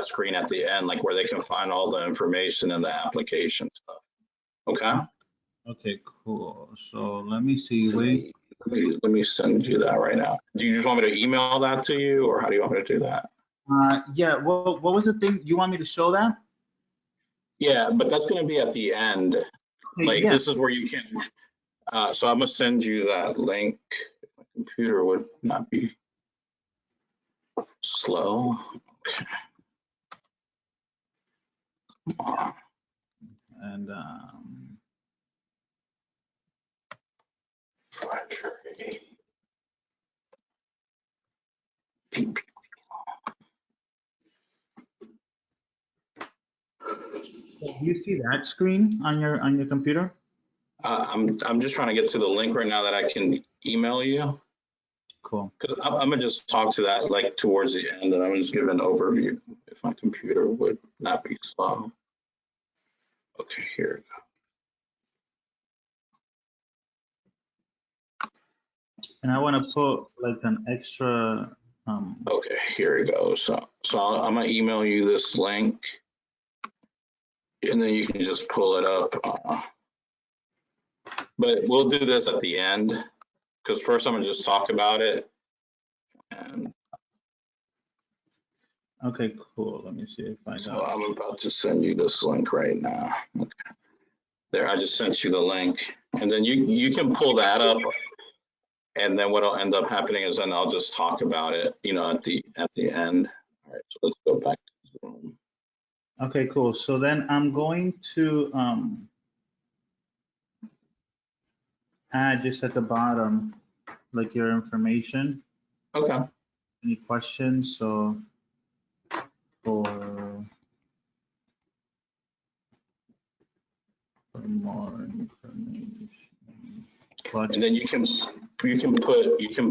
screen at the end, like where they can find all the information and the application stuff. Okay. Okay, cool. So let me see. Wait. Let me send you that right now. Do you just want me to email that to you, or how do you want me to do that? Yeah. What was the thing you want me to show that? Yeah, but that's going to be at the end. Okay, Like yeah. this is where you can. So I'm gonna send you that link. My computer would not be slow. Okay. Come on. And Treasury. do you see that screen on your computer? I'm just trying to get to the link right now that I can email you. Cool. Because I'm gonna just talk to that like towards the end, and I'm just giving an overview if my computer would not be slow. Okay, here we go. And I want to put like an extra. Okay, here we go. So I'm gonna email you this link, and then you can just pull it up. But we'll do this at the end, because first I'm gonna just talk about it. And Okay, cool. Let me see if I so got. I'm about to send you this link right now. Okay. There, I just sent you the link, and then you can pull that up, and then what'll end up happening is then I'll just talk about it, you know, at the end. All right, so let's go back to Zoom. Okay, cool. So then I'm going to add just at the bottom, like your information. Okay. Any questions? So for more information. And then you can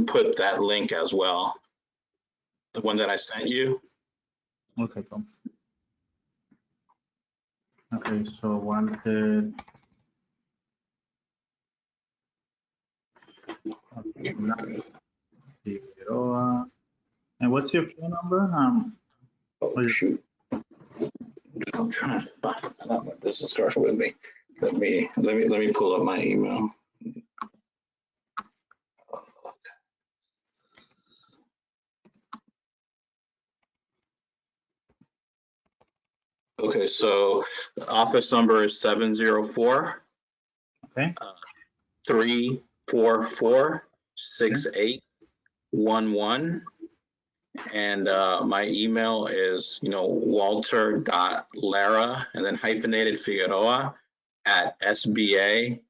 put that link as well, the one that I sent you. Okay, cool. Okay, so wanted. Okay, Figueroa. And what's your phone number? Oh shoot! I'm trying to find. I got my business card with me. Let me pull up my email. Okay, so the office number is 704. Okay. 344-6811. And my email is, walter.lara and then hyphenated Figueroa at SBA.gov.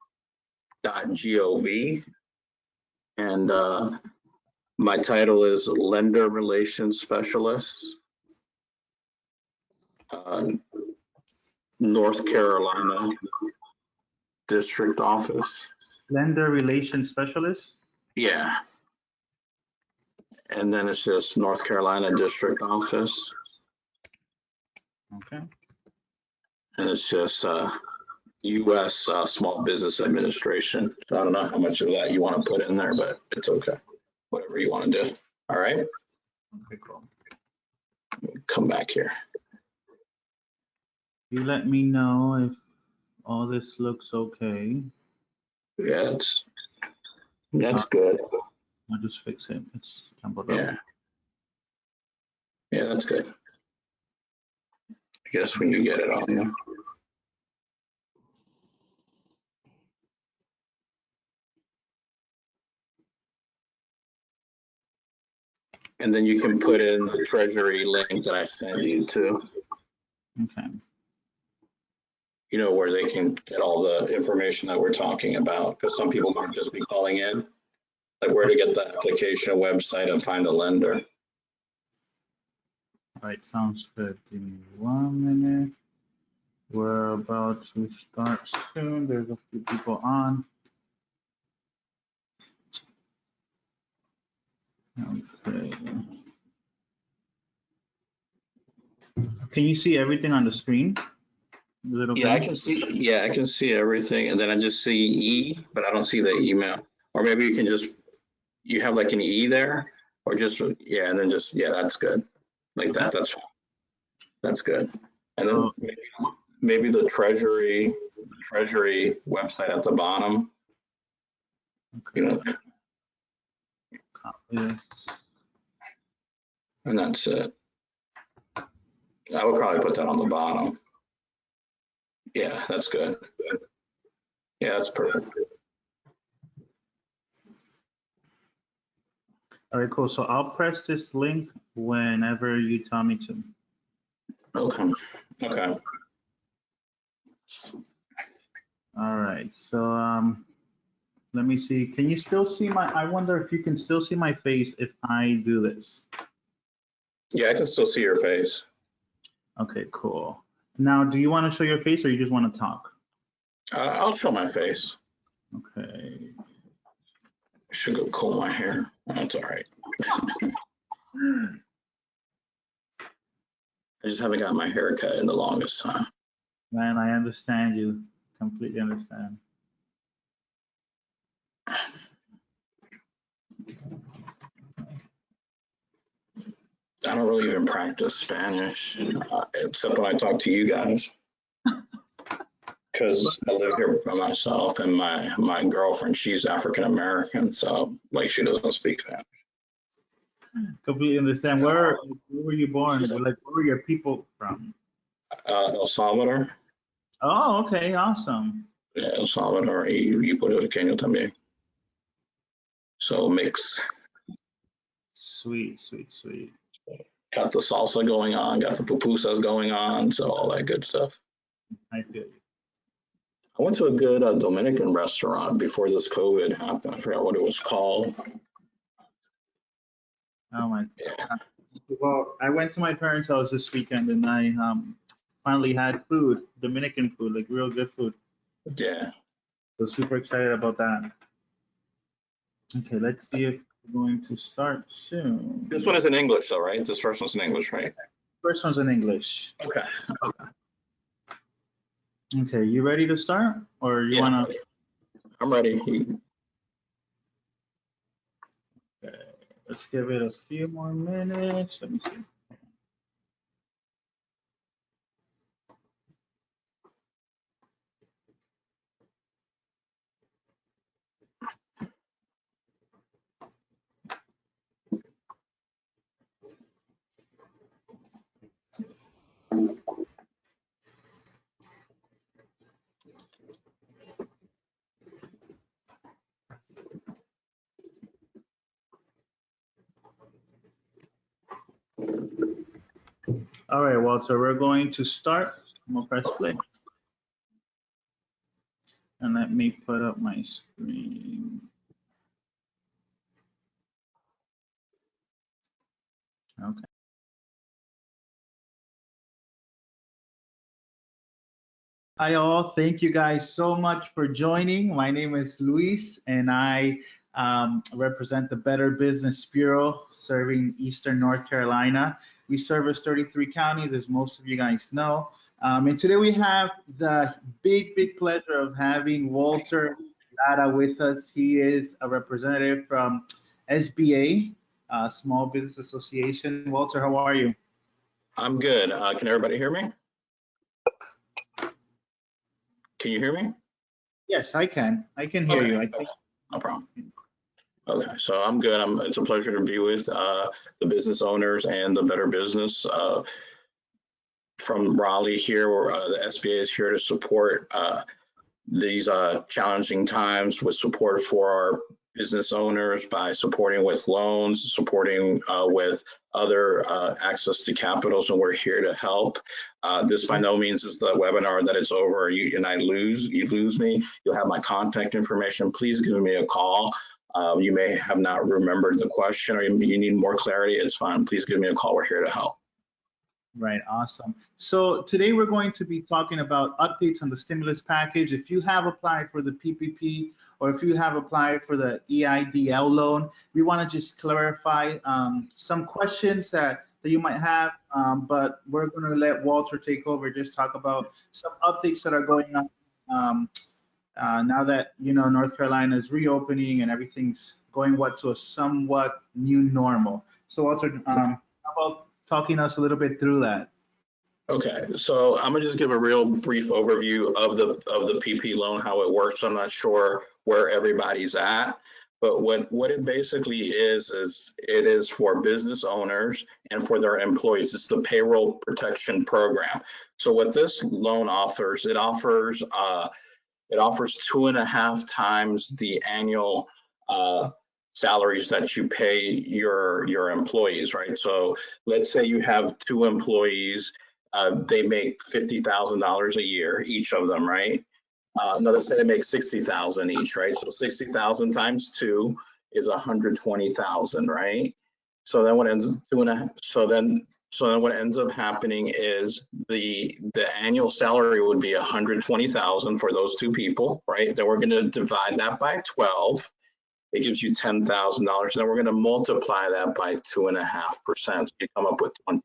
And my title is Lender Relations Specialist, North Carolina District Office. Lender Relations Specialist? Yeah. And then it's just North Carolina District Office. Okay. And it's just U.S. Small Business Administration. So I don't know how much of that you want to put in there, but it's okay. Whatever you want to do. All right. Okay, cool. Come back here. You let me know if all this looks okay. Yeah, that's good. I'll just fix it. It's jumbled Yeah. up. Yeah, that's good. I guess when you get it on there. And then you can put in the Treasury link that I sent you to, Okay. where they can get all the information that we're talking about, because some people might just be calling in, like where to get the application website and find a lender. All right, sounds good. Give me 1 minute. We're about to start soon. There's a few people on. Okay. Can you see everything on the screen? Yeah, I can see. Yeah, I can see everything, and then I just see E, but I don't see the email. Or maybe you can you have like an E there, or just and then that's good, like that. That's fine. That's good. And then maybe the Treasury website at the bottom. You know, Yes. and that's it. I would probably put that on the bottom. Yeah, that's good. Yeah, that's perfect. All right, cool. So I'll press this link whenever you tell me to. Okay. Okay. All right. So let me see. Can you still see my? I wonder if you can still see my face if I do this. Yeah, I can still see your face. Okay, cool. Now, do you want to show your face or you just want to talk? I'll show my face. Okay. I should go comb my hair. That's all right. I just haven't got my hair cut in the longest time. Man, I understand you. Completely understand. I don't really even practice Spanish, except when I talk to you guys. Because I live here by myself, and my girlfriend, she's African American, so like she doesn't speak Spanish. Completely understand. Where were you born? Like, where were your people from? El Salvador. Oh, okay, awesome. Yeah, El Salvador y puertorriqueño también. So mix. Sweet, sweet, sweet. Got the salsa going on, got the pupusas going on, so all that good stuff. I feel you. I went to a good Dominican restaurant before this COVID happened. I forgot what it was called. Oh my God. Well, I went to my parents' house this weekend and I finally had food, Dominican food, like real good food. Yeah. So super excited about that. Okay, let's see if we're going to start soon. This one is in English though, right? This first one's in English, right? First one's in English. Okay. Okay, you ready to start? Or you wanna? I'm ready. Okay, let's give it a few more minutes. Let me see. All right, Walter, we're going to start. I'm gonna press play. And let me put up my screen. Okay. Hi all, thank you guys so much for joining. My name is Luis and I represent the Better Business Bureau serving Eastern North Carolina. We service 33 counties, as most of you guys know. And today we have the big pleasure of having Walter Lara with us. He is a representative from SBA, Small Business Association. Walter, how are you? I'm good. Can everybody hear me? Can you hear me? Yes, I can. I can hear you. I think. No problem. Okay, so I'm good. It's a pleasure to be with the business owners and the Better Business from Raleigh here, where the SBA is here to support these challenging times with support for our business owners by supporting with loans, supporting with other access to capital. So we're here to help. This by no means is the webinar that it's over and you lose me. You'll have my contact information. Please give me a call. You may have not remembered the question or you need more clarity. It's fine. Please give me a call. We're here to help. Right, awesome. So today we're going to be talking about updates on the stimulus package. If you have applied for the PPP or if you have applied for the EIDL loan, we want to just clarify some questions that you might have, but we're going to let Walter take over, just talk about some updates that are going on now that, you know, North Carolina is reopening and everything's going to a somewhat new normal. So Walter, how about talking us a little bit through that? Okay, so I'm gonna just give a real brief overview of the PP loan, how it works. I'm not sure where everybody's at, but what it basically is it is for business owners and for their employees. It's the payroll protection program. So what this loan offers, it offers 2.5 times the annual salaries that you pay your employees, right? So let's say you have 2 employees, they make $50,000 a year, each of them, right? No, let's say they make 60,000 each, right? So 60,000 times 2 is 120,000, right? So then what ends doing so then what ends up happening is the annual salary would be 120,000 for those 2 people, right? Then we're going to divide that by 12. It gives you $10,000. Then we're going to multiply that by 2.5%. So you come up with $25,000.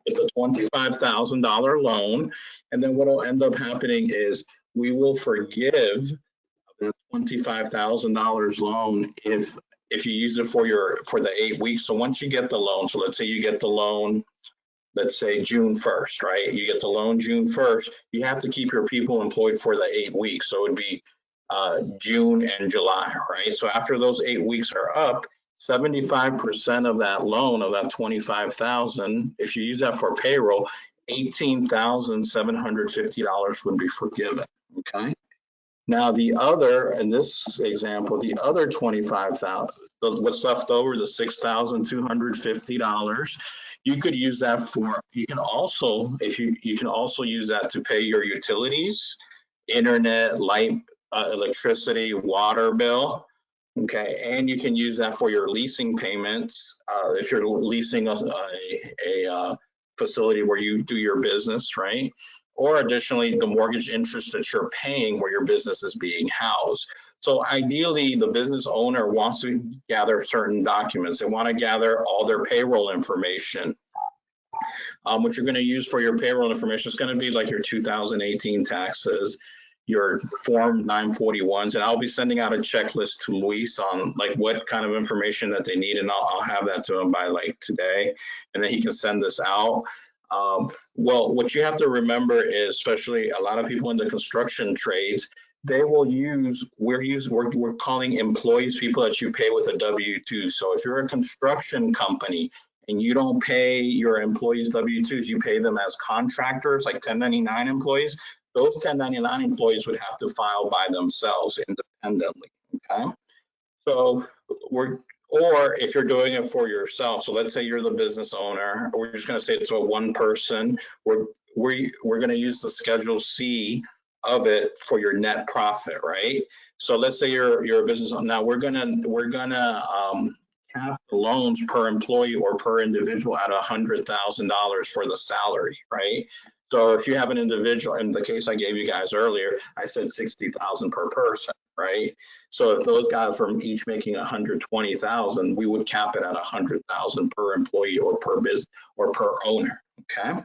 It's a $25,000 loan. And then what will end up happening is we will forgive the $25,000 loan if you use it for the 8 weeks. So once you get the loan, so let's say you get the loan, let's say June 1st, right? You get the loan June 1st, you have to keep your people employed for the 8 weeks. So it would be June and July, right? So after those 8 weeks are up, 75% of that loan, of that 25,000, if you use that for payroll, $18,750 would be forgiven, okay? Now the other, in this example, the other 25,000, what's left over, the $6,250, you could use that for, you can also, you can also use that to pay your utilities, internet, light, electricity, water bill, okay? And you can use that for your leasing payments, if you're leasing a facility where you do your business, right? Or additionally, the mortgage interest that you're paying where your business is being housed. So ideally, the business owner wants to gather certain documents. They want to gather all their payroll information. What you're going to use for your payroll information is going to be like your 2018 taxes, your Form 941s, and I'll be sending out a checklist to Luis on like what kind of information that they need, and I'll have that to him by like today, and then he can send this out. Well, what you have to remember is, especially a lot of people in the construction trades, they will use, we're calling employees people that you pay with a W-2. So if you're a construction company and you don't pay your employees W-2s, you pay them as contractors, like 1099 employees, those 1099 employees would have to file by themselves independently, okay? So or if you're doing it for yourself, so let's say you're the business owner, we're just going to say it's a one person, we're going to use the Schedule C of it for your net profit, right? So let's say you're a business owner. Now we're gonna cap the loans per employee or per individual at $100,000 for the salary, right? So if you have an individual, in the case I gave you guys earlier, I said 60,000 per person, right? So if those guys were each making 120,000, we would cap it at 100,000 per employee or per business or per owner, okay?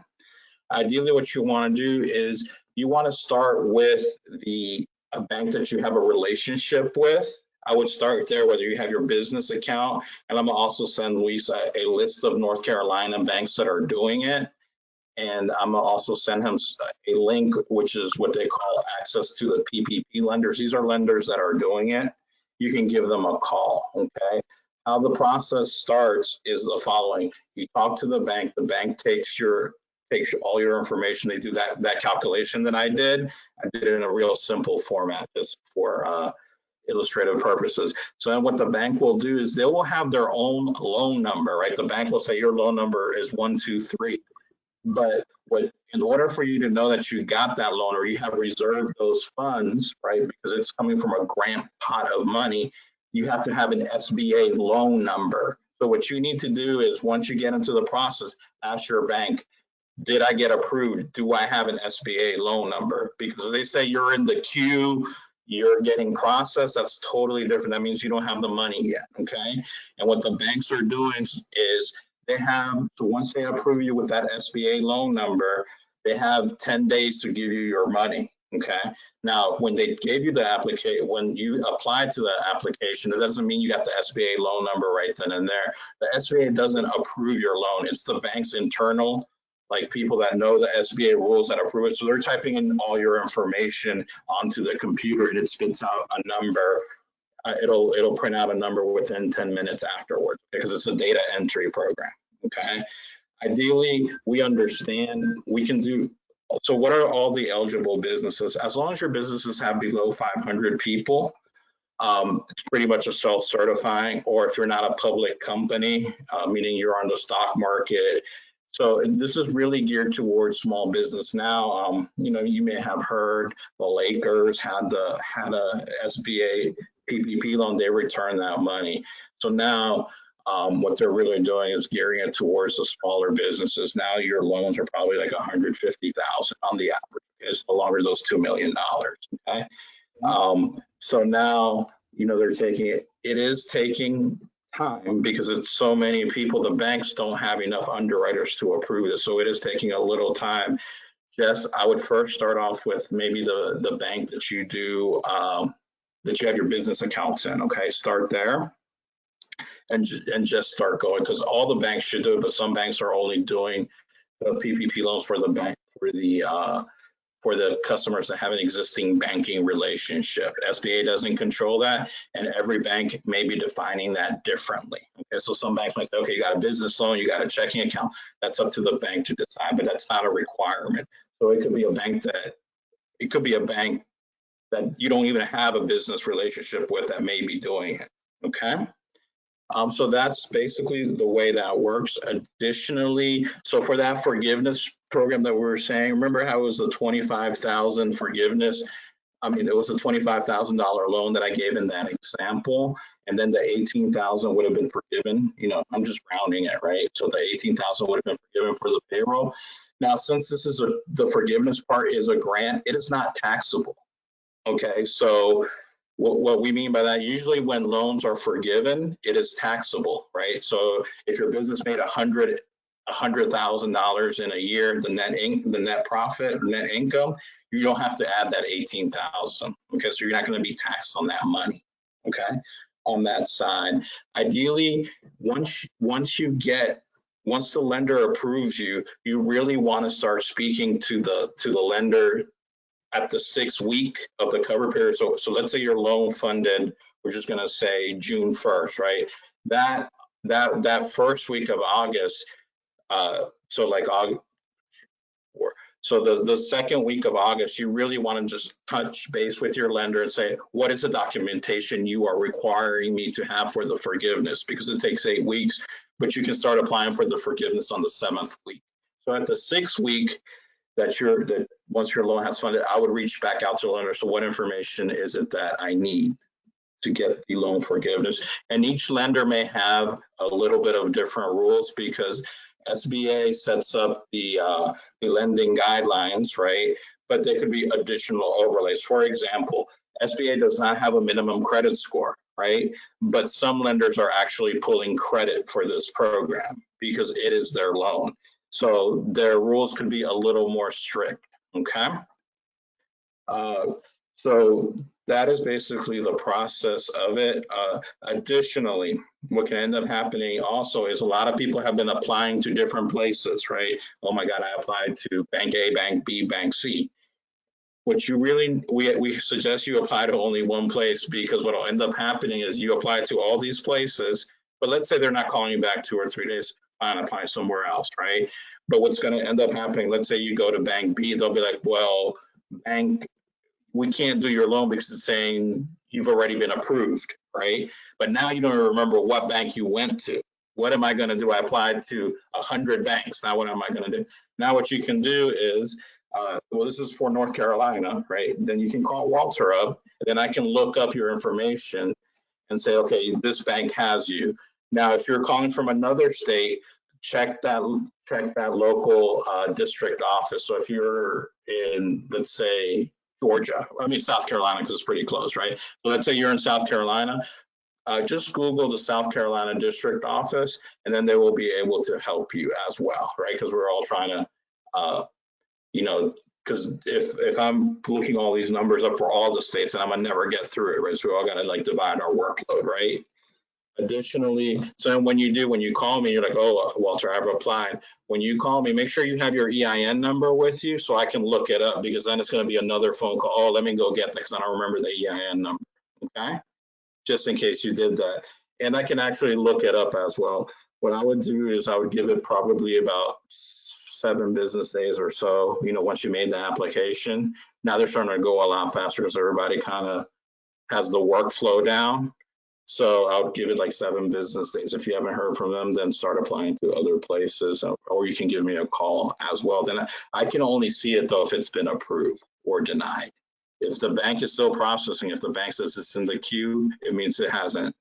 Ideally, what you want to do is you want to start with a bank that you have a relationship with. I would start there, whether you have your business account, and I'm gonna also send Luis a list of North Carolina banks that are doing it. And I'm gonna also send him a link, which is what they call access to the PPP lenders. These are lenders that are doing it. You can give them a call, okay? How the process starts is the following. You talk to the bank takes all your information. They do that calculation that I did. I did it in a real simple format just for illustrative purposes. So then what the bank will do is they will have their own loan number, right? The bank will say your loan number is 123. But in order for you to know that you got that loan or you have reserved those funds, right, because it's coming from a grant pot of money, you have to have an SBA loan number. So what you need to do is, once you get into the process, ask your bank, did I get approved? Do I have an SBA loan number? Because if they say you're in the queue, you're getting processed, that's totally different. That means you don't have the money yet, okay? And what the banks are doing is so once they approve you with that SBA loan number, they have 10 days to give you your money, okay? Now, when they gave you the application, when you applied to the application, it doesn't mean you got the SBA loan number right then and there. The SBA doesn't approve your loan. It's the bank's internal like people that know the SBA rules that approve it. So they're typing in all your information onto the computer and it spits out a number. It'll print out a number within 10 minutes afterwards because it's a data entry program. Okay. Ideally, we understand we can do. So what are all the eligible businesses? As long as your businesses have below 500 people, it's pretty much a self-certifying, or if you're not a public company, meaning you're on the stock market. So this is really geared towards small business now. You know, you may have heard the Lakers had a SBA PPP loan, they returned that money. So now what they're really doing is gearing it towards the smaller businesses. Now your loans are probably like 150,000 on the average. It's no longer those $2 million. Okay. So now, you know, they're taking it. It is taking time because it's so many people. The banks don't have enough underwriters to approve this. So it is taking a little time. Jess, I would first start off with maybe the bank that you do, that you have your business accounts in. Okay. Start there. And just start going, because all the banks should do it, but some banks are only doing the PPP loans for the bank for the customers that have an existing banking relationship. SBA doesn't control that, and every bank may be defining that differently. Okay, so some banks might say, okay, you got a business loan, you got a checking account. That's up to the bank to decide, but that's not a requirement. So it could be a bank that you don't even have a business relationship with that may be doing it. Okay. So that's basically the way that works. Additionally, so for that forgiveness program that we were saying, remember how it was a $25,000 forgiveness? I mean, it was a $25,000 loan that I gave in that example, and then the $18,000 would have been forgiven. You know, I'm just rounding it, right? So the $18,000 would have been forgiven for the payroll. Now, since this is the forgiveness part is a grant, it is not taxable. Okay, so what we mean by that, usually when loans are forgiven, it is taxable, right? So if your business made $100,000 in a year, the net profit, net income, you don't have to add that 18,000. Okay, so you're not going to be taxed on that money. Okay, on that side, ideally, once the lender approves you, you really want to start speaking to the lender at the 6th week of the cover period. So let's say your loan funded, we're just going to say June 1st, right? That first week of August, so like August, so the second week of August, you really want to just touch base with your lender and say, what is the documentation you are requiring me to have for the forgiveness? Because it takes 8 weeks, but you can start applying for the forgiveness on the 7th week. So at the 6th week, that once your loan has funded, I would reach back out to the lender. So what information is it that I need to get the loan forgiveness? And each lender may have a little bit of different rules because SBA sets up the lending guidelines, right? But there could be additional overlays. For example, SBA does not have a minimum credit score, right? But some lenders are actually pulling credit for this program because it is their loan. So their rules could be a little more strict, okay? So that is basically the process of it. Additionally, what can end up happening also is a lot of people have been applying to different places, right? Oh my God, I applied to Bank A, Bank B, Bank C. What you really, we suggest you apply to only one place, because what will end up happening is you apply to all these places, but let's say they're not calling you back 2 or 3 days, fine, apply somewhere else, right? But what's going to end up happening, let's say you go to Bank B, they'll be like, well, bank, we can't do your loan because it's saying you've already been approved, right? But now you don't remember what bank you went to. What am I going to do? I applied to 100 banks. Now what am I going to do? Now what you can do is, well, this is for North Carolina, right? Then you can call Walter up, and then I can look up your information and say, okay, this bank has you. Now, if you're calling from another state, check that local district office. So if you're in, let's say, Georgia, I mean South Carolina, because it's pretty close, right? So let's say you're in South Carolina, just Google the South Carolina district office, and then they will be able to help you as well, right? Because we're all trying to, you know, because if I'm looking all these numbers up for all the states, and I'm gonna never get through it, right? So we all gotta like divide our workload, right? Additionally, so when you call me, you're like, oh, Walter, I've applied. When you call me, make sure you have your EIN number with you so I can look it up, because then it's going to be another phone call. Oh, let me go get that because I don't remember the EIN number. Okay, just in case you did that. And I can actually look it up as well. What I would do is I would give it probably about 7 business days or so, once you made the application. Now they're starting to go a lot faster because everybody kind of has the workflow down. So I would give it like 7 business days. If you haven't heard from them, then start applying to other places, or you can give me a call as well. Then I can only see it though if it's been approved or denied. If the bank is still processing, if the bank says it's in the queue, it means they haven't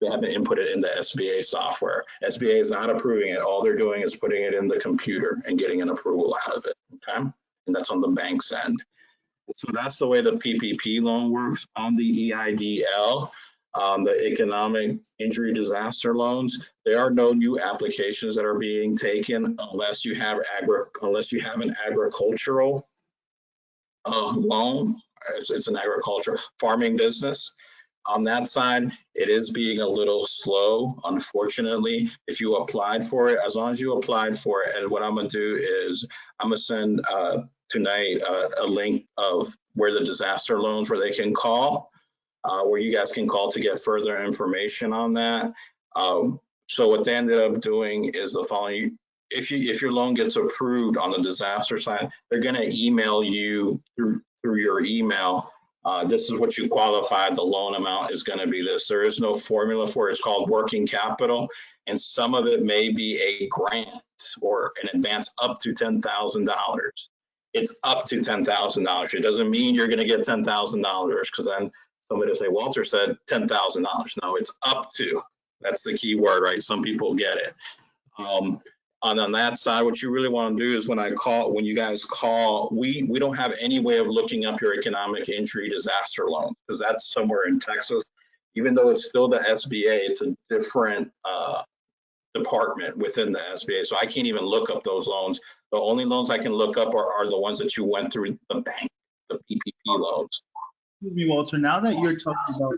input it in the SBA software. SBA is not approving it. All they're doing is putting it in the computer and getting an approval out of it. Okay, and that's on the bank's end. So that's the way the PPP loan works. On the EIDL, the economic injury disaster loans, there are no new applications that are being taken unless you have an agricultural loan. It's an agriculture farming business. On that side, it is being a little slow, unfortunately. If you applied for it, as long as you applied for it, and what I'm gonna do is I'm gonna send tonight a link of where the disaster loans, where they can call, where you guys can call to get further information on that. So what they ended up doing is the following: if your loan gets approved on the disaster side, they're gonna email you through your email. This is what you qualified. The loan amount is going to be this. There is no formula for it. It's called working capital, and some of it may be a grant or an advance up to $10,000. It's up to $10,000. It doesn't mean you're going to get $10,000, because then somebody will say, Walter said $10,000. No, it's up to. That's the key word, right? Some people get it. On that side, what you really want to do is when you guys call, we don't have any way of looking up your economic injury disaster loan, because that's somewhere in Texas. Even though it's still the SBA, it's a different department within the SBA. So I can't even look up those loans. The only loans I can look up are the ones that you went through the bank, the PPP loans. Excuse me, Walter, now that you're talking about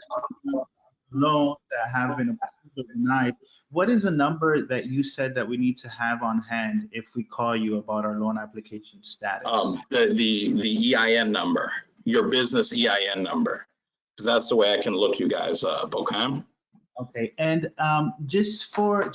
loans that have been approved or denied, what is the number that you said that we need to have on hand if we call you about our loan application status? The EIN number, your business EIN number, because that's the way I can look you guys up. Okay. Okay, and just for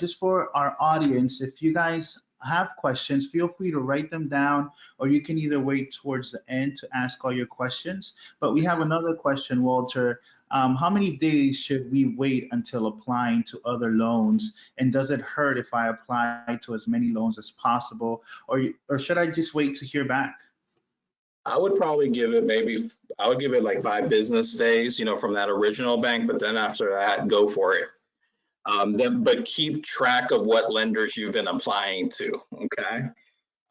our audience, if you guys have questions, feel free to write them down, or you can either wait towards the end to ask all your questions. But we have another question, Walter. How many days should we wait until applying to other loans? And does it hurt if I apply to as many loans as possible? Or should I just wait to hear back? I would probably give it like 5 business days, from that original bank, but then after that, go for it. But keep track of what lenders you've been applying to, okay?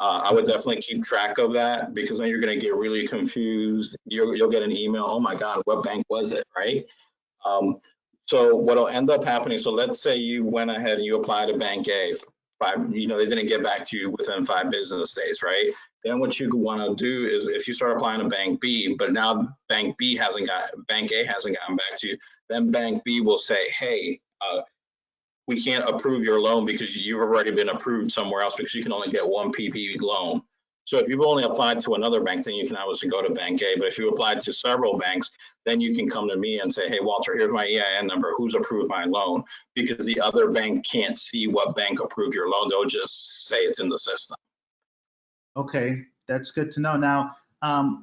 I would definitely keep track of that, because then you're going to get really confused. You'll get an email, oh my God, what bank was it, right? So what'll end up happening, so let's say you went ahead and you applied to Bank A, they didn't get back to you within 5 business days, right? Then what you want to do is, if you start applying to Bank B, but now Bank A hasn't gotten back to you, then Bank B will say, hey, we can't approve your loan because you've already been approved somewhere else, because you can only get one PPP loan. So if you've only applied to another bank, then you can obviously go to Bank A. But if you applied to several banks, then you can come to me and say, hey, Walter, here's my EIN number. Who's approved my loan? Because the other bank can't see what bank approved your loan. They'll just say it's in the system. Okay, that's good to know. Now,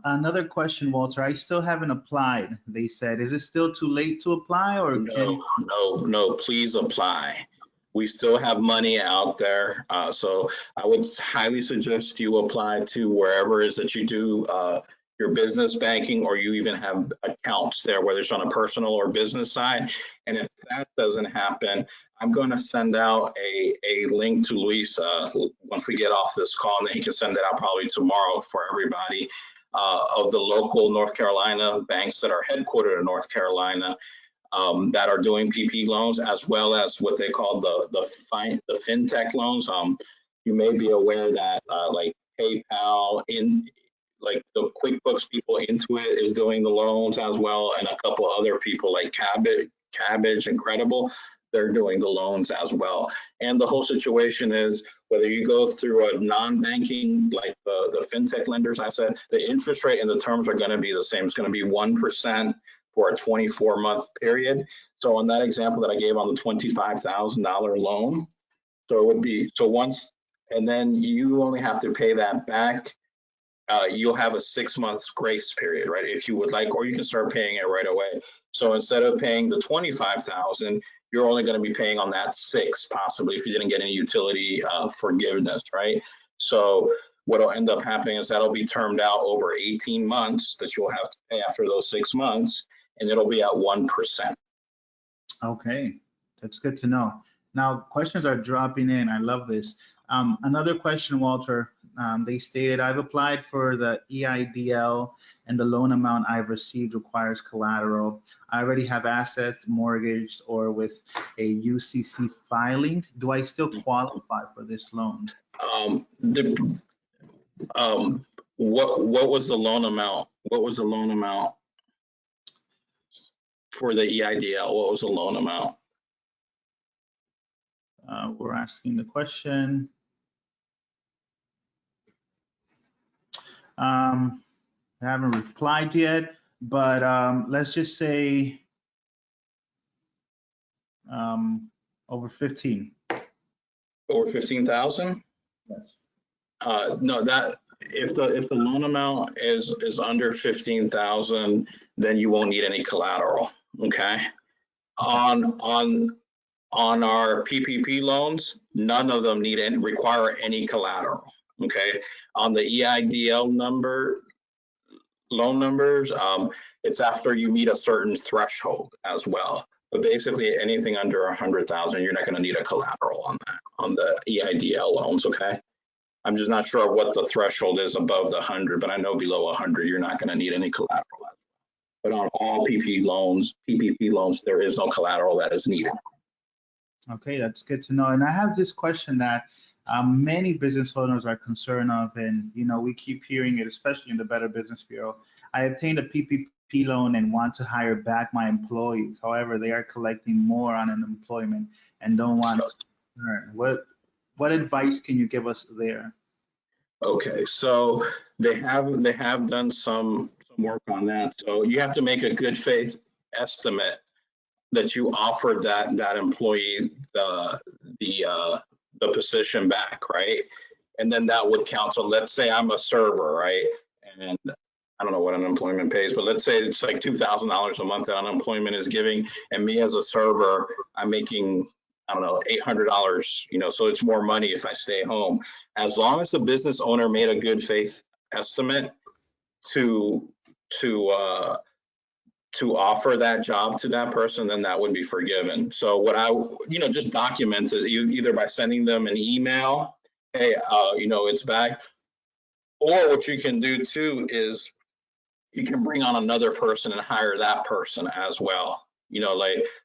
another question, Walter. I still haven't applied. They said, is it still too late to apply, or No, please apply. We still have money out there. So I would highly suggest you apply to wherever it is that you do your business banking, or you even have accounts there, whether it's on a personal or business side. And if that doesn't happen, I'm going to send out a link to Luis once we get off this call, and then he can send it out probably tomorrow for everybody, of the local North Carolina banks that are headquartered in North Carolina, that are doing PP loans, as well as what they call the fintech loans. You may be aware that like PayPal, like the QuickBooks people, Intuit is doing the loans as well, and a couple other people like Cabbage, Incredible. they're doing the loans as well. And the whole situation is whether you go through a non-banking, like the fintech lenders, I said, the interest rate and the terms are going to be the same. It's going to be 1% for a 24-month period. So on that example that I gave on the $25,000 loan, so it would be, so once, and then you only have to pay that back. You'll have a 6 months grace period, right? If you would like, or you can start paying it right away. So instead of paying the 25,000, you're only going to be paying on that 6, possibly, if you didn't get any utility forgiveness, right? So what'll end up happening is that'll be termed out over 18 months that you'll have to pay after those 6 months, and it'll be at 1%. Okay, that's good to know. Now, questions are dropping in. I love this. Another question, Walter. They stated, I've applied for the EIDL and the loan amount I've received requires collateral. I already have assets mortgaged or with a UCC filing. Do I still qualify for this loan? What was the loan amount? What was the loan amount for the EIDL? What was the loan amount? We're asking the question. I haven't replied yet, but let's just say over 15. Over 15,000? Yes. No, that if the loan amount is under 15,000, then you won't need any collateral. Okay. On our PPP loans, none of them require any collateral. Okay. On the EIDL loan numbers, it's after you meet a certain threshold as well. But basically, anything under 100,000, you're not going to need a collateral on that, on the EIDL loans. Okay. I'm just not sure what the threshold is above the 100, but I know below 100, you're not going to need any collateral. But on all PPP loans, there is no collateral that is needed. Okay, that's good to know. And I have this question that many business owners are concerned of, and we keep hearing it, especially in the Better Business Bureau. I obtained a PPP loan and want to hire back my employees. However, they are collecting more on unemployment and don't want to earn. What advice can you give us there? Okay, so they have done some work on that. So you have to make a good faith estimate that you offered that employee the position back, right? And then that would count. So let's say I'm a server, right? And I don't know what unemployment pays, but let's say it's like $2,000 a month that unemployment is giving, and me as a server, I'm making, I don't know, $800, so it's more money if I stay home. As long as the business owner made a good faith estimate to offer that job to that person, then that would be forgiven. So what I, just document it either by sending them an email, hey, it's back, or what you can do too is you can bring on another person and hire that person as well.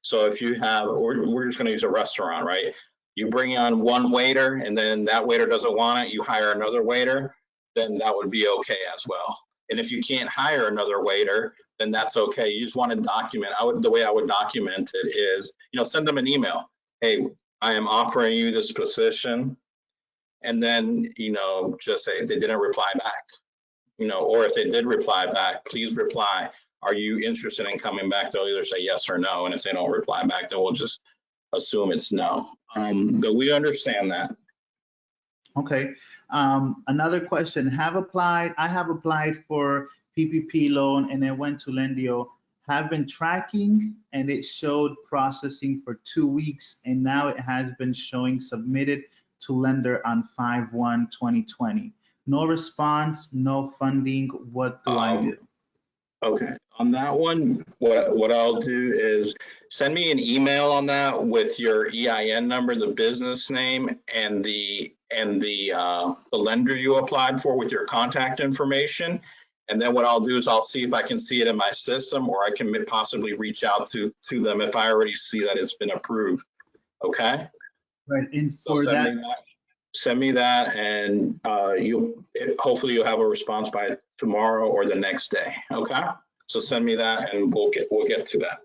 So if you have, we're just going to use a restaurant, right? You bring on one waiter and then that waiter doesn't want it, you hire another waiter, then that would be okay as well. And if you can't hire another waiter, then that's okay. You just want to document. The way I would document it is, send them an email. Hey, I am offering you this position. And then, just say if they didn't reply back, or if they did reply back, please reply. Are you interested in coming back? They'll either say yes or no. And if they don't reply back, then we'll just assume it's no. But we understand that. Okay. Another question. I have applied for PPP loan and then went to Lendio. Have been tracking and it showed processing for 2 weeks, and now it has been showing submitted to lender on 5/1/2020. No response, no funding. What do I do? Okay, on that one, what I'll do is send me an email on that with your EIN number, the business name, and the lender you applied for with your contact information. And then what I'll do is I'll see if I can see it in my system, or I can possibly reach out to them if I already see that it's been approved. Okay. Right. And for so send me that, and hopefully you'll have a response by tomorrow or the next day. Okay. So send me that, and we'll get to that.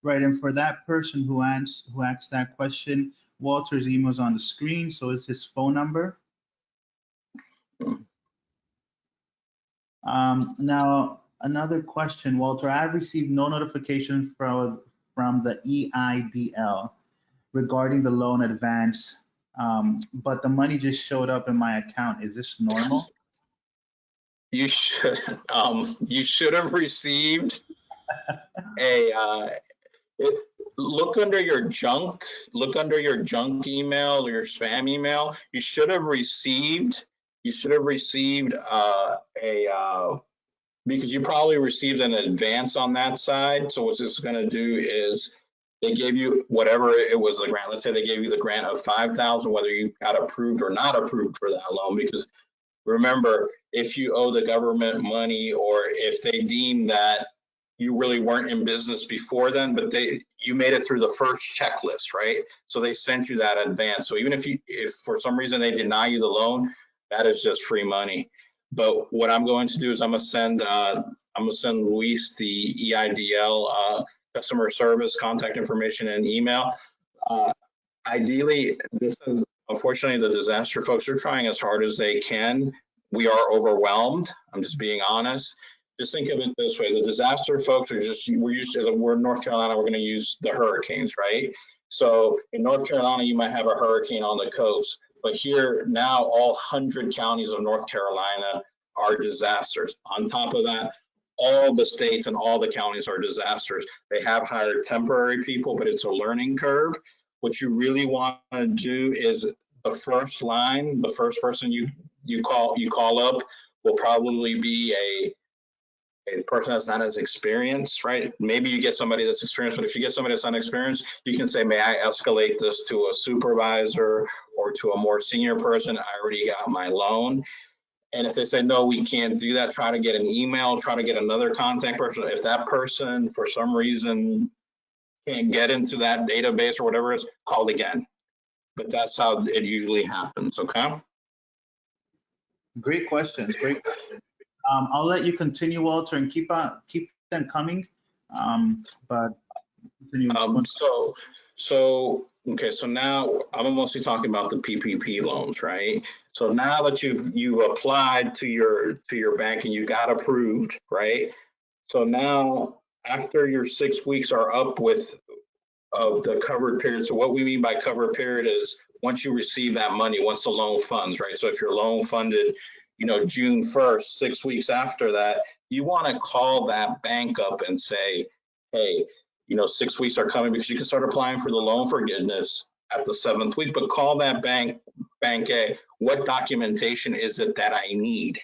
Right, and for that person who asked that question, Walter's email is on the screen, so is his phone number. Now, another question, Walter. I've received no notification from the EIDL regarding the loan advance, but the money just showed up in my account. Is this normal? You should have received a look under your junk email or your spam email. You should have received because you probably received an advance on that side. So what this is going to do is they gave you whatever it was, the grant. Let's say they gave you the grant of 5,000, whether you got approved or not approved for that loan, because remember, if you owe the government money, or if they deem that you really weren't in business before then, but you made it through the first checklist, right? So they sent you that advance. So even if for some reason they deny you the loan, that is just free money. But what I'm going to do is I'm gonna send Luis the EIDL customer service contact information and email. Ideally, this is, unfortunately, the disaster folks are trying as hard as they can. We are overwhelmed. I'm just being honest. Just think of it this way: the disaster folks are we're in North Carolina. We're going to use the hurricanes, right? So in North Carolina, you might have a hurricane on the coast, but here now all 100 counties of North Carolina are disasters. On top of that, all the states and all the counties are disasters. They have hired temporary people, but it's a learning curve. What you really want to do is the first line, the first person you call up will probably be a person that's not as experienced, right? Maybe you get somebody that's experienced, but if you get somebody that's inexperienced, you can say, may I escalate this to a supervisor or to a more senior person? I already got my loan. And if they say, no, we can't do that, try to get an email, try to get another contact person. If that person, for some reason, can't get into that database or whatever it is, call again. But that's how it usually happens, okay? Great questions, great. I'll let you continue, Walter, and keep them coming. But continue. Okay, so now I'm mostly talking about the PPP loans, right? So now that you've applied to your bank and you got approved, right? So now after your 6 weeks are up of the covered period. So what we mean by covered period is once you receive that money, once the loan funds, right? So if your loan funded, June 1st, 6 weeks after that, you want to call that bank up and say, hey, 6 weeks are coming, because you can start applying for the loan forgiveness at the 7th week, but call that bank A, what documentation is it that I need?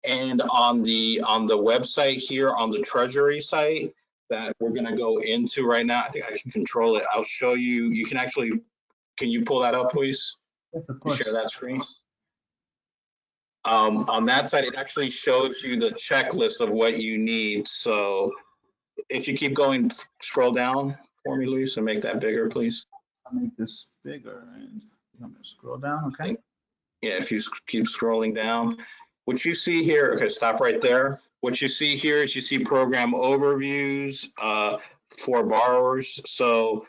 And on the website here, on the Treasury site that we're going to go into right now, I think I can control it. I'll show you. You can actually, can you pull that up, please? Yes, of course. Share that screen. On that side, it actually shows you the checklist of what you need. So if you keep going, scroll down for me, Luis, and make that bigger, please. I'll make this bigger, and I'm going to scroll down, okay? Yeah, if you keep scrolling down. What you see here, okay, stop right there. What you see here is you see program overviews for borrowers. So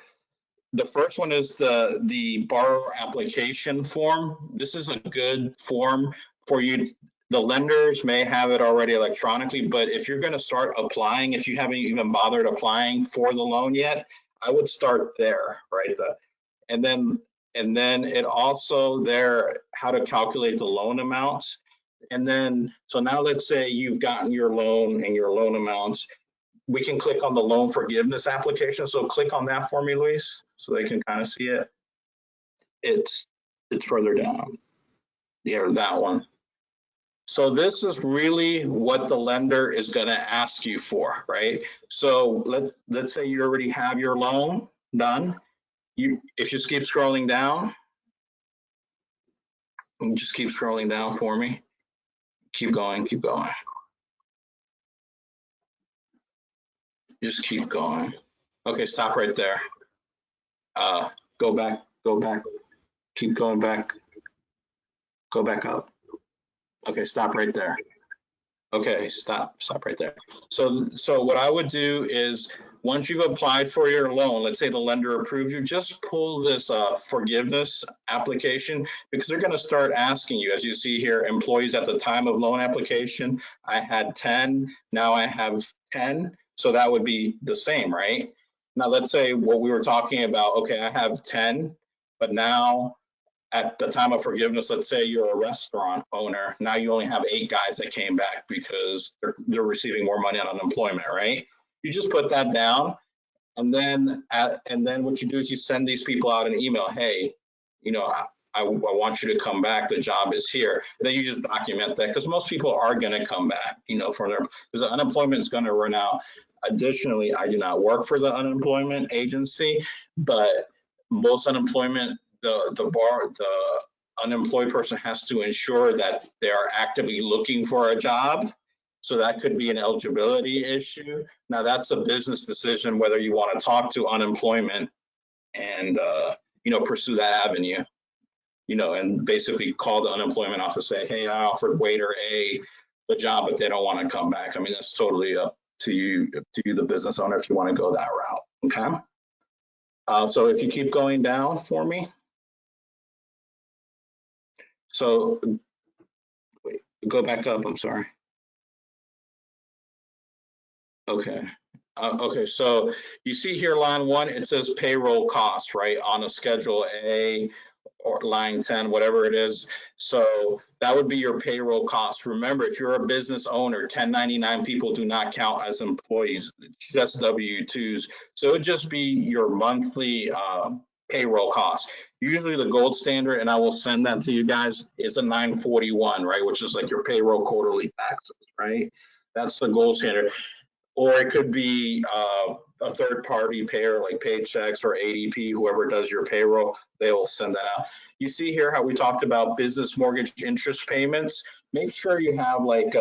the first one is the borrower application form. This is a good form for you. The lenders may have it already electronically, but if you're going to start applying, if you haven't even bothered applying for the loan yet, I would start there, right? And then it also there how to calculate the loan amounts. And then, so now let's say you've gotten your loan and your loan amounts. We can click on the loan forgiveness application. So click on that for me, Luis, so they can kind of see it. It's further down. Yeah, that one. So this is really what the lender is going to ask you for, right? So let's say you already have your loan done. If you keep scrolling down, just keep scrolling down for me. Keep going, keep going. Just keep going. Okay, stop right there. Go back, keep going back. Go back up. Okay, stop right there. Okay, stop right there. So what I would do is once you've applied for your loan, let's say the lender approved you, just pull this forgiveness application, because they're going to start asking you, as you see here, employees at the time of loan application, I had 10, now I have 10. So that would be the same, right? Now, let's say what we were talking about, okay, I have 10, but now at the time of forgiveness, let's say you're a restaurant owner, now you only have 8 guys that came back because they're receiving more money on unemployment, right? You just put that down, and then what you do is you send these people out an email, hey, you know, I want you to come back, the job is here. And then you just document that, because most people are going to come back, you know, from their, because the unemployment is going to run out. Additionally, I do not work for the unemployment agency, but most unemployment, the unemployed person has to ensure that they are actively looking for a job. So that could be an eligibility issue. Now that's a business decision whether you want to talk to unemployment and you know, pursue that avenue, you know, and basically call the unemployment office, say, hey, I offered waiter A the job, but they don't want to come back. I mean, that's totally up to you, the business owner, if you want to go that route. Okay. So if you keep going down for me. So wait, go back up. I'm sorry. Okay. Okay, so you see here line 1, it says payroll costs, right, on a schedule A, or line 10, whatever it is. So that would be your payroll costs. Remember, if you're a business owner, 1099 people do not count as employees, just W-2s. So it would just be your monthly payroll costs. Usually the gold standard, and I will send that to you guys, is a 941, right, which is like your payroll quarterly taxes, right? That's the gold standard. Or it could be a third party payer like Paychecks or ADP, whoever does your payroll, they will send that out. You see here how we talked about business mortgage interest payments. Make sure you have like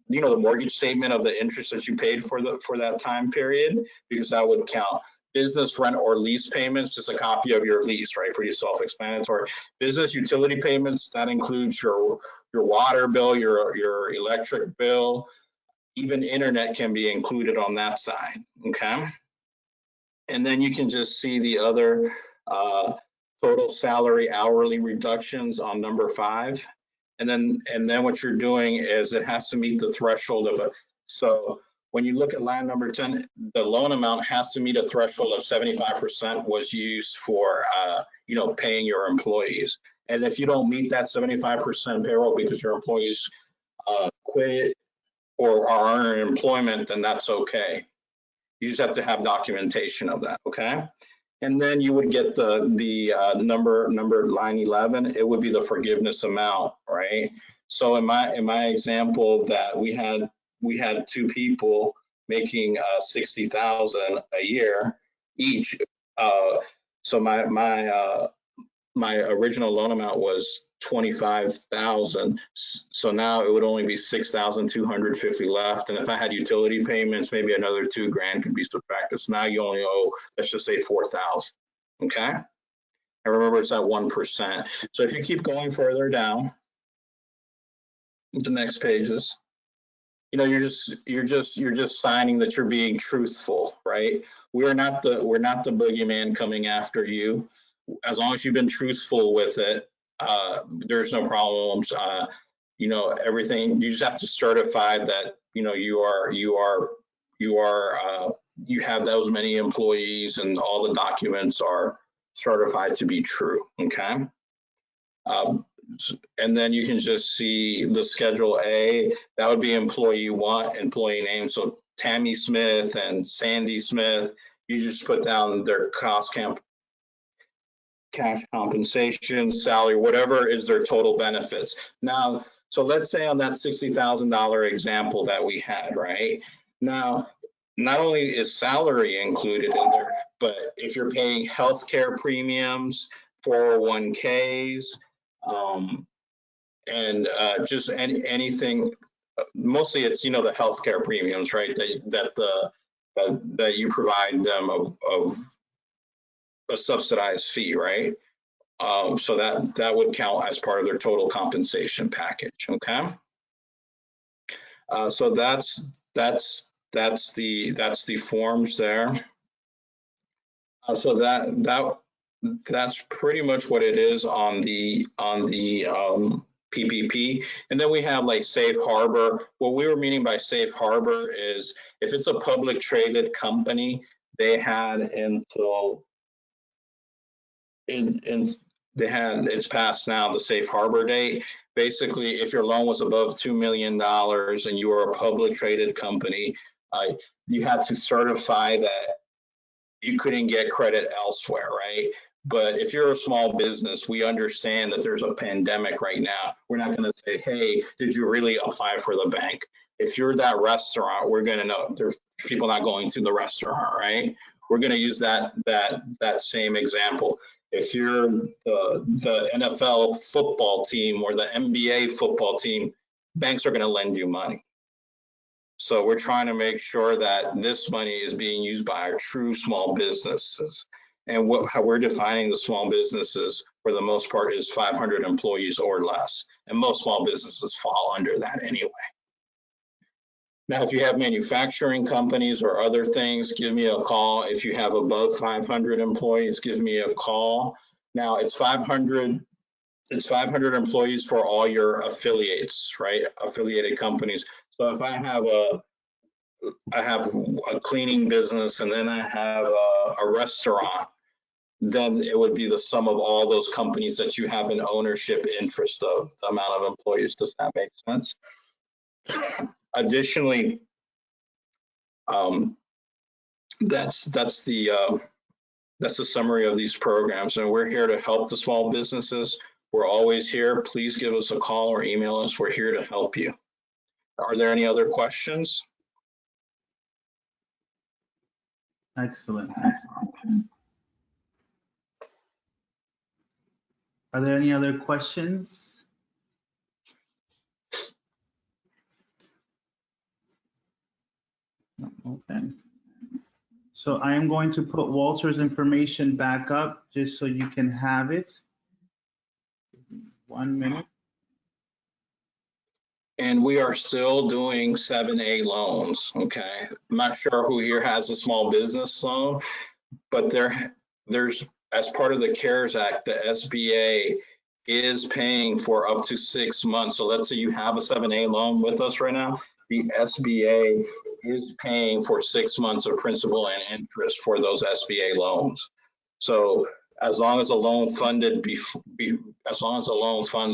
you know, the mortgage statement of the interest that you paid for that time period, because that would count. Business rent or lease payments, just a copy of your lease, right? Pretty self-explanatory. Business utility payments, that includes your water bill, your electric bill. Even internet can be included on that side, okay? And then you can just see the other total salary hourly reductions on number 5. And then what you're doing is it has to meet the threshold of it. So when you look at line number 10, the loan amount has to meet a threshold of 75% was used for you know, paying your employees. And if you don't meet that 75% payroll because your employees quit or are in employment, then that's okay. You just have to have documentation of that, okay? And then you would get the number line 11, it would be the forgiveness amount, right? So in my example that we had 2 people making 60,000 a year each. So my original loan amount was 25,000. So now it would only be 6,250 left. And if I had utility payments, maybe another 2 grand could be subtracted. So now you only owe, let's just say 4,000. Okay. And remember, it's at 1%. So if you keep going further down the next pages, you know, you're just signing that you're being truthful, right? We're not the boogeyman coming after you. As long as you've been truthful with it, there's no problems. You know, everything, you just have to certify that, you know, you have those many employees and all the documents are certified to be true, okay? And then you can just see the schedule A, that would be employee 1, employee name. So Tammy Smith and Sandy Smith, you just put down their cash compensation, salary, whatever is their total benefits. Now, so let's say on that $60,000 example that we had, right? Now, not only is salary included in there, but if you're paying healthcare premiums, 401ks, and just anything, mostly it's, you know, the healthcare premiums, right? That you provide them of a subsidized fee, right? So that would count as part of their total compensation package, okay? So that's that's the forms there. So that's pretty much what it is on the PPP. And then we have like safe harbor. What we were meaning by safe harbor is if it's a public traded company, they had until it's past now the safe harbor date. Basically, if your loan was above $2 million and you were a public traded company, you had to certify that you couldn't get credit elsewhere, right? But if you're a small business, we understand that there's a pandemic right now. We're not going to say, hey, did you really apply for the bank? If you're that restaurant, we're going to know there's people not going to the restaurant, right? We're going to use that same example. If you're the NFL football team or the NBA football team, banks are going to lend you money. So we're trying to make sure that this money is being used by our true small businesses. And how we're defining the small businesses for the most part is 500 employees or less. And most small businesses fall under that anyway. Now, if you have manufacturing companies or other things, give me a call. If you have above 500 employees, give me a call. Now it's 500 employees for all your affiliates, right? Affiliated companies. So if I have a cleaning business and then I have a restaurant, then it would be the sum of all those companies that you have an ownership interest of, the amount of employees. Does that make sense? Additionally, that's the summary of these programs, and we're here to help the small businesses. We're always here. Please give us a call or email us. We're here to help you. Are there any other questions? Excellent. Are there any other questions? Okay. So I am going to put Walter's information back up just so you can have it. 1 minute. And we are still doing 7A loans, okay? I'm not sure who here has a small business loan, but there's, as part of the CARES Act, the SBA is paying for up to 6 months. So let's say you have a 7A loan with us right now, the SBA is paying for 6 months of principal and interest for those SBA loans. So as long as the loan funds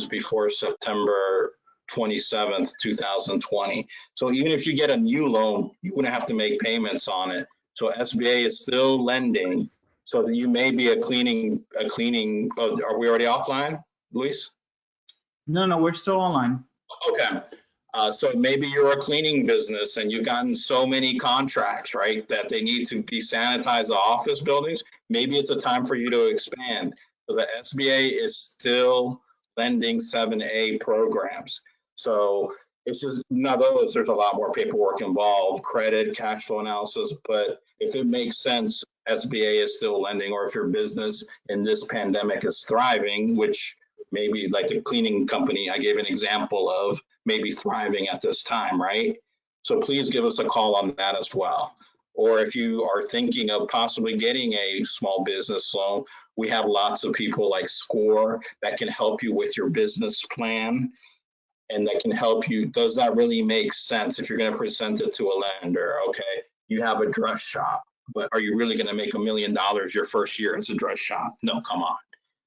before September 27th, 2020. So even if you get a new loan, you wouldn't have to make payments on it. So SBA is still lending. So that you may be a cleaning, are we already offline, Luis? No, we're still online. Okay. So maybe you're a cleaning business and you've gotten so many contracts, right, that they need to desanitize the office buildings. Maybe it's a time for you to expand. So the SBA is still lending 7A programs. So it's just, now those, there's a lot more paperwork involved, credit, cash flow analysis, but if it makes sense, SBA is still lending, or if your business in this pandemic is thriving, which maybe like the cleaning company I gave an example of, maybe thriving at this time, right? So please give us a call on that as well. Or if you are thinking of possibly getting a small business loan, we have lots of people like SCORE that can help you with your business plan, and that can help you. Does that really make sense if you're going to present it to a lender? Okay, you have a dress shop, but are you really going to make $1 million your first year as a dress shop? No, come on.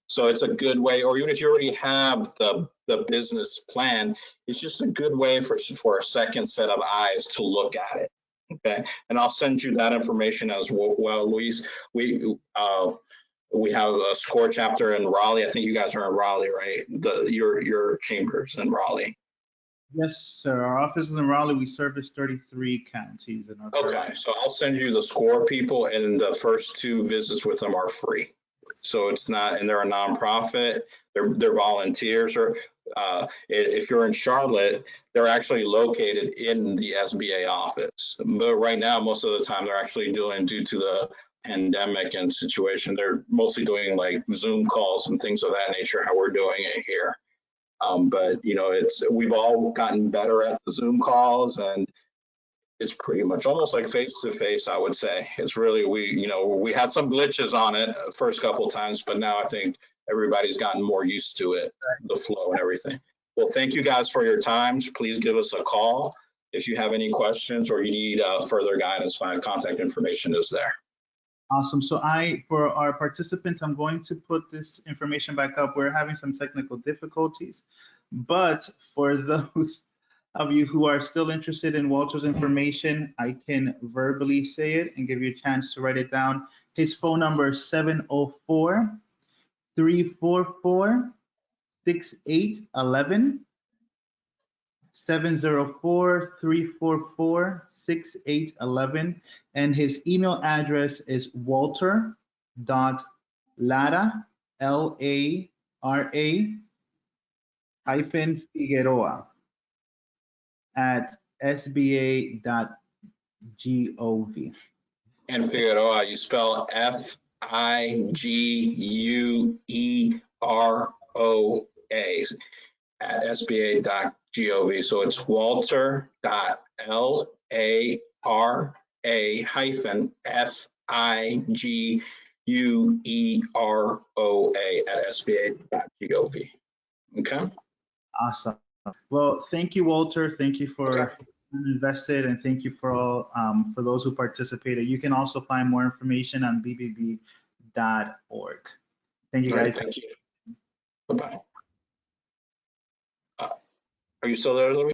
So it's a good way, or even if you already have the business plan, it's just a good way for a second set of eyes to look at it. Okay, and I'll send you that information as well, Luis. We have a SCORE chapter in Raleigh. I think you guys are in Raleigh, right? Your chambers in Raleigh. Yes, sir. Our office is in Raleigh. We service 33 counties in North Carolina. Okay, so I'll send you the SCORE people, and the first 2 visits with them are free. So it's not, and they're a nonprofit. They're volunteers, or if you're in Charlotte, they're actually located in the SBA office. But right now, most of the time, they're actually doing, due to the pandemic and situation, they're mostly doing like Zoom calls and things of that nature, how we're doing it here. But you know, we've all gotten better at the Zoom calls, and it's pretty much almost like face to face, I would say. It's really, we had some glitches on it first couple of times, but now I think everybody's gotten more used to it, the flow and everything. Well, thank you guys for your time. Please give us a call if you have any questions or you need further guidance. My contact information is there. Awesome. So for our participants, I'm going to put this information back up. We're having some technical difficulties, but for those of you who are still interested in Walter's information, I can verbally say it and give you a chance to write it down. His phone number is 704-344-6811. 704-344-6811, and his email address is walter.lara, L-A-R-A -Figueroa at SBA.gov. And Figueroa, you spell Figueroa at SBA.gov. So it's Walter.LARA-FIGUEROA at SBA.gov. Okay. Awesome. Well, thank you, Walter. Thank you for invested, and thank you for all for those who participated. You can also find more information on bbb.org. Thank you, guys. Thank you. Bye-bye. Are you still there, Louis?